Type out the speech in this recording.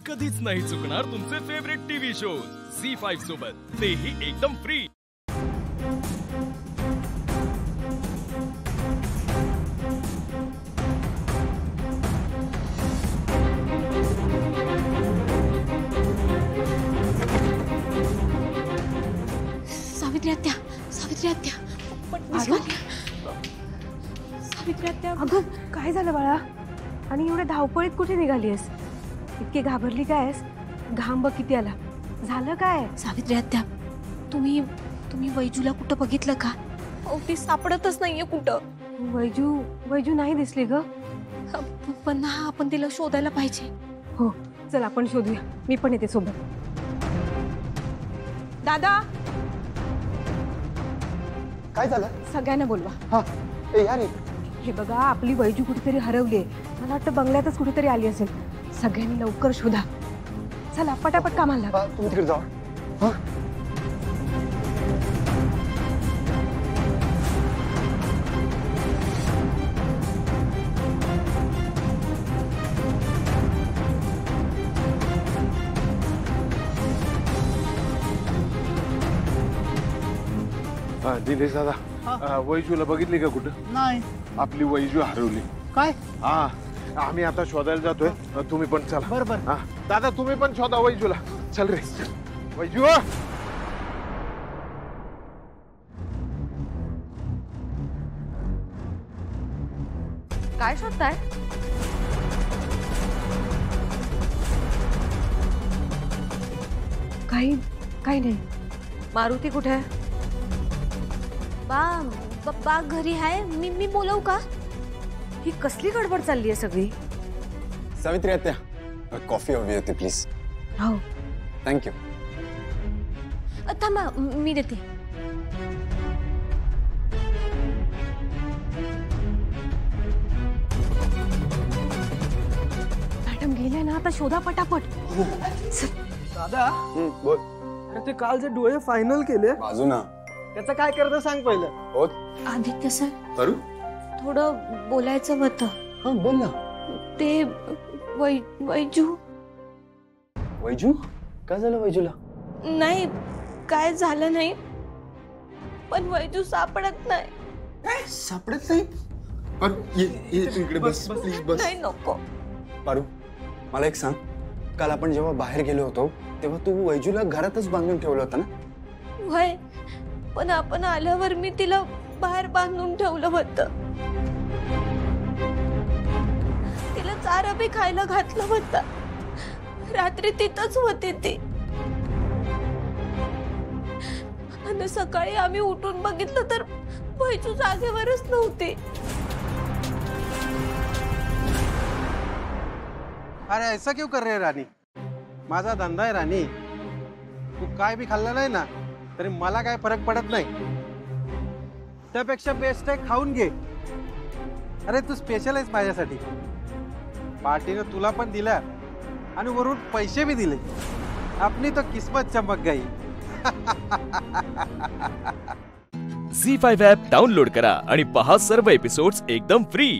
कधीच नाही चुकणार तुमचे फेवरेट टीव्ही शोज झी5 सोबत, तेही एकदम फ्री। सावित्री आत्या, सावित्री आत्या, सावित्री आत्या। अगं काय झालं बाळा? आणि एवढ्या धावपळीत कुठे निघालीस? इतकी घाबरली कायस? घाम बघ किती आला। झालं काय? सावित्री आत्या, तुम्ही वैजूला कुठं बघितलं का? ती सापडतच नाहीये कुठं। वैजू नाही दिसली ग। पण आपण तिला शोधायला पाहिजे। हो चल आपण शोधूया, मी पण येते सोबत। दादा काय झालं? सगळ्यांना बोलवा। हा ए यार हे बघा, आपली वैजू कुठेतरी हरवली आहे। मला वाटतं बंगल्यातच कुठेतरी आली असेल। सगळ्यांनी लवकर शोधा। चला पटापट कामाला लागा। तुम्ही तिकडे जावा। हा दिनेश दादा, वैजूला बघितली का कुठं? नाही। आपली वैजू हरवली। काय? हा आम्ही आता शोधायला जातोय, तुम्ही पण चला। बरोबर। हा दादा तुम्ही पण शोधा वैजूला। चल रे वैजू। काय शोधताय? काही नाही। मारुती कुठे आहे? बा घरी आहे। मी बोलवू का? ही कसली गडबड चालली आहे सगळी? सावित्री आत्या, कॉफी हवी होती प्लीज। हो थँक्यू। थांबा मी देते। मॅडम गेले ना, आता शोधा पटापट। दादा, बोल। अरे ते काल जे डोळे फायनल केले बाजू ना, त्याचं काय करतं सांग पहिलं। हो आदित्य सर, करू? थोडं बोलायचं होतं। हा बोल ना। ते वैजू वैजू काय झालं वैजूला? नाही, काय झालं नाही, पण वैजू सापडत नाही। सापडत नाही? पण ये तू इकडे बस प्लीज बस। नाही नको। पारू मला एक सांग, काल आपण जेव्हा बाहेर गेलो होतो तेव्हा तू वैजूला घरातच बांधून ठेवलं होतं ना? वय, पण आपण आल्यावर मी तिला बाहेर बांधून ठेवलं होतं। तिला चारा बी खायला घातलं होतं। रात्री तिथंच होती ती। आणि सकाळी आम्ही उठून बघितलं तर वैजू जागेवरच नव्हती। अरे ऐसा क्यों कर रहे रानी? माझा धंदा आहे रानी। तू काय बी खाल्लं नाही ना तरी मला काय फरक पडत नाही। त्यापेक्षा बेस्ट आहे खाऊन घे। अरे तू स्पेशल आहेस माझ्यासाठी। पार्टीने तुला पण दिला आणि वरून पैसे भी दिले। अपनी तो किस्मत चमक गई। झी5 ॲप डाउनलोड करा आणि पहा सर्व एपिसोड्स एकदम फ्री।